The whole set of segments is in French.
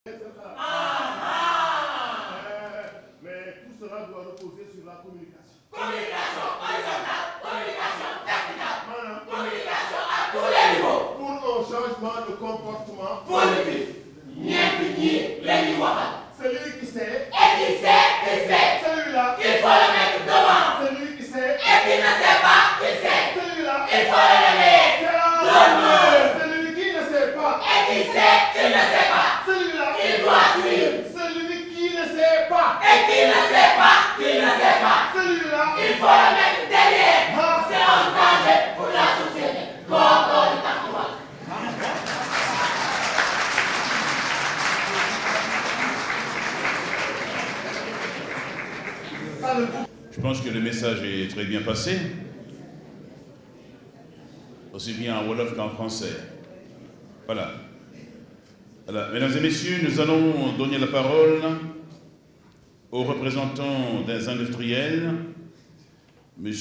Mais tout cela doit reposer sur la communication. Communication horizontale, communication verticale, communication à tous les niveaux. Pour un changement de comportement positif. Celui qui sait, Celui-là, il faut le mettre devant. celui qui sait, Et qui ne sait pas, il sait. celui-là, Il faut le nommer. celui qui ne sait pas, Et qui sait, il ne sait pas. celui-là, Il doit suivre. celui qui ne sait pas, Et qui ne sait pas, qui ne sait pas. celui-là, Il faut le mettre derrière. C'est un danger pour la société. Je pense que le message est très bien passé, aussi bien en Wolof qu'en français. Voilà. Mesdames et messieurs, nous allons donner la parole aux représentants des industriels, M.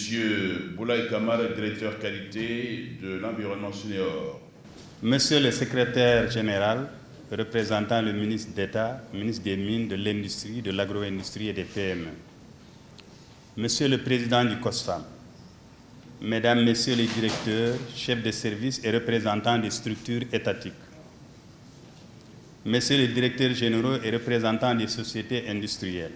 Boulaye Kamara, directeur qualité de l'environnement Senior. Monsieur le secrétaire général, représentant le ministre d'État, ministre des Mines, de l'Industrie, de l'Agro-industrie et des PME. Monsieur le président du COSFAM, Mesdames, Messieurs les directeurs, chefs de service et représentants des structures étatiques, Messieurs les directeurs généraux et représentants des sociétés industrielles,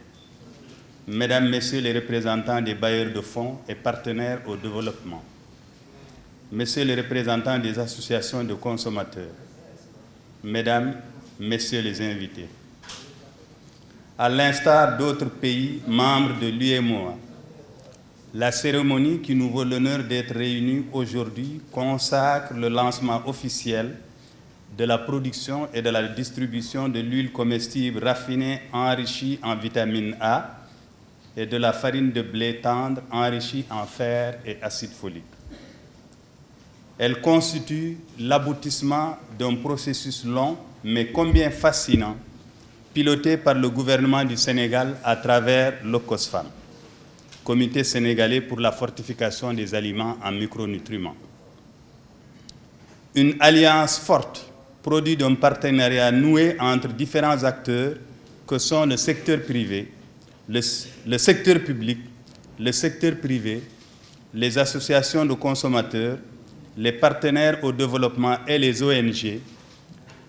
Mesdames, Messieurs les représentants des bailleurs de fonds et partenaires au développement, Messieurs les représentants des associations de consommateurs, Mesdames, Messieurs les invités. À l'instar d'autres pays membres de l'UEMOA, la cérémonie qui nous vaut l'honneur d'être réunis aujourd'hui consacre le lancement officiel de la production et de la distribution de l'huile comestible raffinée enrichie en vitamine A et de la farine de blé tendre enrichie en fer et acide folique. Elle constitue l'aboutissement d'un processus long mais combien fascinant, piloté par le gouvernement du Sénégal à travers le COSFAM, Comité sénégalais pour la fortification des aliments en micronutriments. Une alliance forte, produit d'un partenariat noué entre différents acteurs que sont le secteur privé, le secteur public, le secteur privé, les associations de consommateurs, les partenaires au développement et les ONG,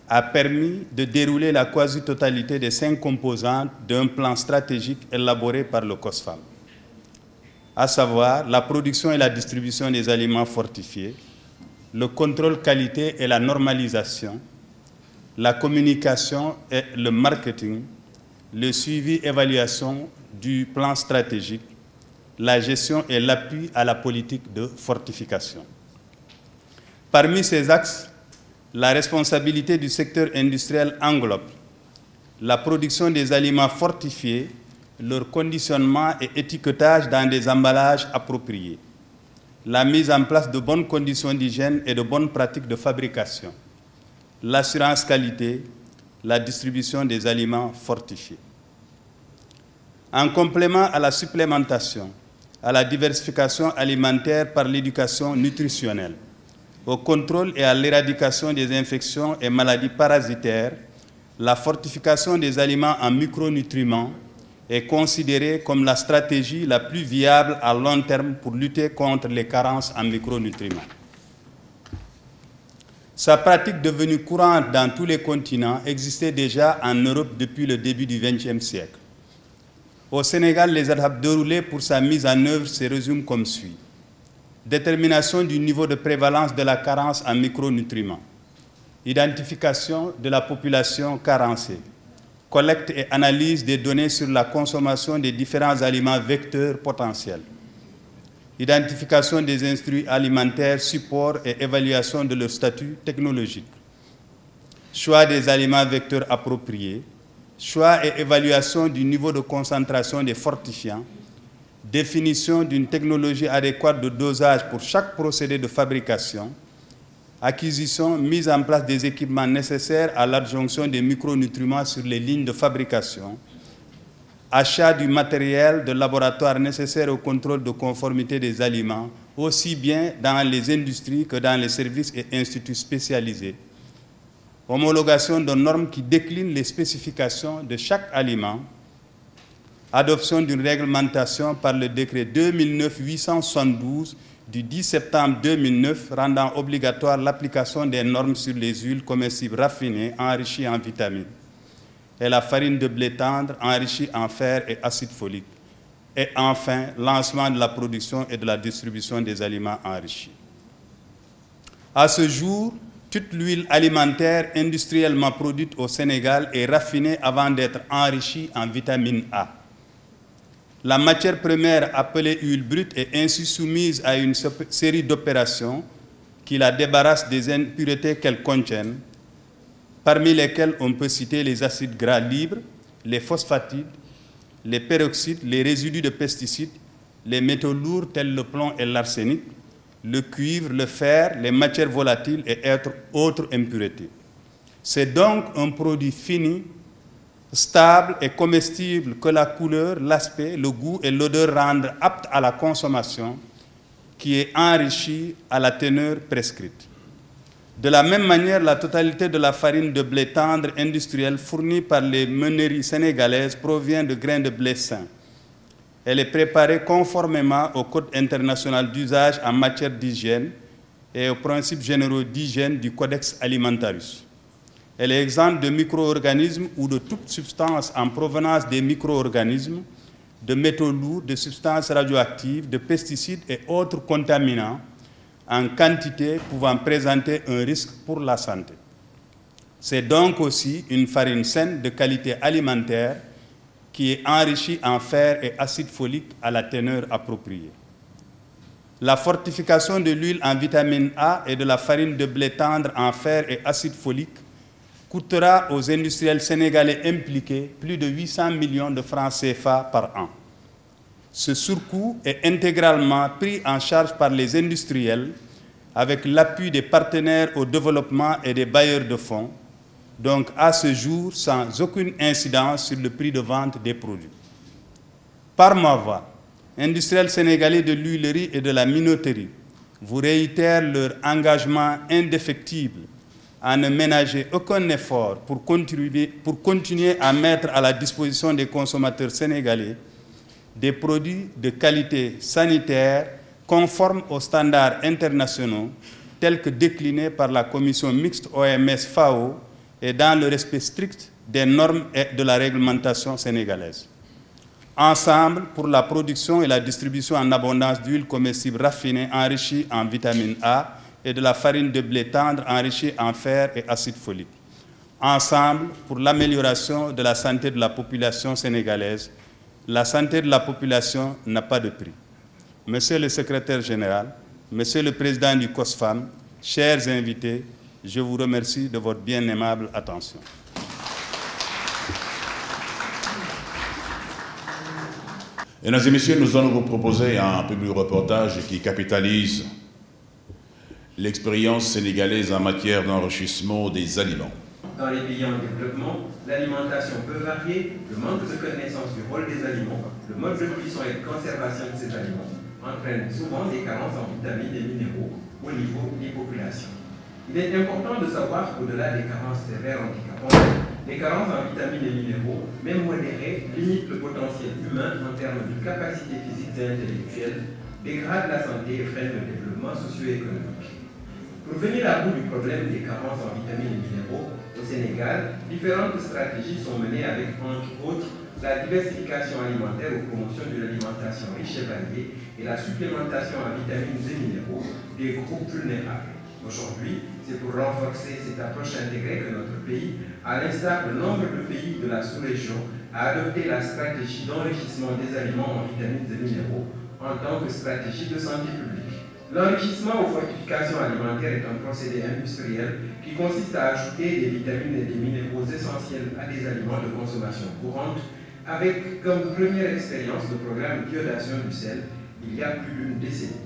a permis de dérouler la quasi-totalité des 5 composantes d'un plan stratégique élaboré par le COSFAM, à savoir la production et la distribution des aliments fortifiés, le contrôle qualité et la normalisation, la communication et le marketing, le suivi et évaluation du plan stratégique, la gestion et l'appui à la politique de fortification. Parmi ces axes, la responsabilité du secteur industriel englobe la production des aliments fortifiés, leur conditionnement et étiquetage dans des emballages appropriés, la mise en place de bonnes conditions d'hygiène et de bonnes pratiques de fabrication, l'assurance qualité, la distribution des aliments fortifiés. En complément à la supplémentation, à la diversification alimentaire par l'éducation nutritionnelle, au contrôle et à l'éradication des infections et maladies parasitaires, la fortification des aliments en micronutriments est considérée comme la stratégie la plus viable à long terme pour lutter contre les carences en micronutriments. Sa pratique devenue courante dans tous les continents existait déjà en Europe depuis le début du XXe siècle. Au Sénégal, les étapes déroulées pour sa mise en œuvre se résument comme suit. Détermination du niveau de prévalence de la carence en micronutriments, identification de la population carencée, collecte et analyse des données sur la consommation des différents aliments vecteurs potentiels, identification des instruments alimentaires, support et évaluation de leur statut technologique, choix des aliments vecteurs appropriés, choix et évaluation du niveau de concentration des fortifiants, définition d'une technologie adéquate de dosage pour chaque procédé de fabrication, acquisition, mise en place des équipements nécessaires à l'adjonction des micronutriments sur les lignes de fabrication, achat du matériel de laboratoire nécessaire au contrôle de conformité des aliments, aussi bien dans les industries que dans les services et instituts spécialisés, homologation de normes qui déclinent les spécifications de chaque aliment, adoption d'une réglementation par le décret 2009-872 du 10 septembre 2009 rendant obligatoire l'application des normes sur les huiles comestibles raffinées enrichies en vitamines et la farine de blé tendre enrichie en fer et acide folique. Et enfin, lancement de la production et de la distribution des aliments enrichis. À ce jour, toute l'huile alimentaire industriellement produite au Sénégal est raffinée avant d'être enrichie en vitamine A. La matière première appelée huile brute est ainsi soumise à une série d'opérations qui la débarrassent des impuretés qu'elle contient, parmi lesquelles on peut citer les acides gras libres, les phosphatides, les peroxydes, les résidus de pesticides, les métaux lourds tels le plomb et l'arsenic, le cuivre, le fer, les matières volatiles et autres impuretés. C'est donc un produit fini, stable et comestible que la couleur, l'aspect, le goût et l'odeur rendent apte à la consommation, qui est enrichi à la teneur prescrite. De la même manière, la totalité de la farine de blé tendre industrielle fournie par les meuneries sénégalaises provient de grains de blé sain. Elle est préparée conformément au Code international d'usage en matière d'hygiène et aux principes généraux d'hygiène du Codex Alimentarius. Elle est exempte de micro-organismes ou de toute substance en provenance des micro-organismes, de métaux lourds, de substances radioactives, de pesticides et autres contaminants en quantité pouvant présenter un risque pour la santé. C'est donc aussi une farine saine de qualité alimentaire qui est enrichie en fer et acide folique à la teneur appropriée. La fortification de l'huile en vitamine A et de la farine de blé tendre en fer et acide folique coûtera aux industriels sénégalais impliqués plus de 800 millions de francs CFA par an. Ce surcoût est intégralement pris en charge par les industriels avec l'appui des partenaires au développement et des bailleurs de fonds, donc à ce jour sans aucune incidence sur le prix de vente des produits. Par ma voix, industriels sénégalais de l'huilerie et de la minoterie vous réitèrent leur engagement indéfectible à ne ménager aucun effort pour continuer à mettre à la disposition des consommateurs sénégalais des produits de qualité sanitaire conformes aux standards internationaux tels que déclinés par la commission mixte OMS-FAO et dans le respect strict des normes et de la réglementation sénégalaise. Ensemble, pour la production et la distribution en abondance d'huile comestible raffinée enrichie en vitamine A et de la farine de blé tendre enrichie en fer et acide folique. Ensemble, pour l'amélioration de la santé de la population sénégalaise. La santé de la population n'a pas de prix. Monsieur le secrétaire général, Monsieur le président du COSFAM, chers invités, je vous remercie de votre bien aimable attention. Mesdames et messieurs, nous allons vous proposer un public reportage qui capitalise l'expérience sénégalaise en matière d'enrichissement des aliments. Dans les pays en développement, l'alimentation peut varier, le manque de connaissance du rôle des aliments, le mode de cuisson et de conservation de ces aliments entraîne souvent des carences en vitamines et minéraux au niveau des populations. Il est important de savoir qu'au-delà des carences sévères handicapantes, les carences en vitamines et minéraux, même modérées, limitent le potentiel humain en termes de capacités physiques et intellectuelles, dégradent la santé et freinent le développement socio-économique. Pour venir à bout du problème des carences en vitamines et minéraux, au Sénégal, différentes stratégies sont menées avec, entre autres, la diversification alimentaire ou promotion d'une alimentation riche et variée et la supplémentation en vitamines et minéraux des groupes vulnérables. Aujourd'hui, c'est pour renforcer cette approche intégrée que notre pays, à l'instar de nombre de pays de la sous-région, a adopté la stratégie d'enrichissement des aliments en vitamines et minéraux en tant que stratégie de santé publique. L'enrichissement aux fortifications alimentaires est un procédé industriel qui consiste à ajouter des vitamines et des minéraux essentiels à des aliments de consommation courante avec comme première expérience le programme d'iodation du sel il y a plus d'une décennie.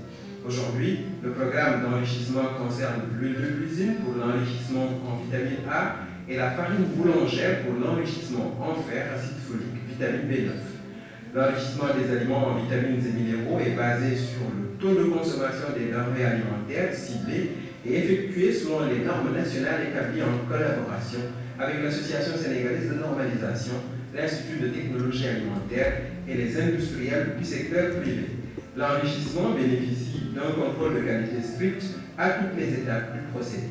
Aujourd'hui, le programme d'enrichissement concerne l'huile de cuisine pour l'enrichissement en vitamine A et la farine boulangère pour l'enrichissement en fer, acide folique, vitamine B9. L'enrichissement des aliments en vitamines et minéraux est basé sur le taux de consommation des denrées alimentaires ciblées et effectué selon les normes nationales établies en collaboration avec l'Association sénégalaise de normalisation, l'Institut de technologie alimentaire et les industriels du secteur privé. L'enrichissement bénéficie d'un contrôle de qualité strict à toutes les étapes du procédé.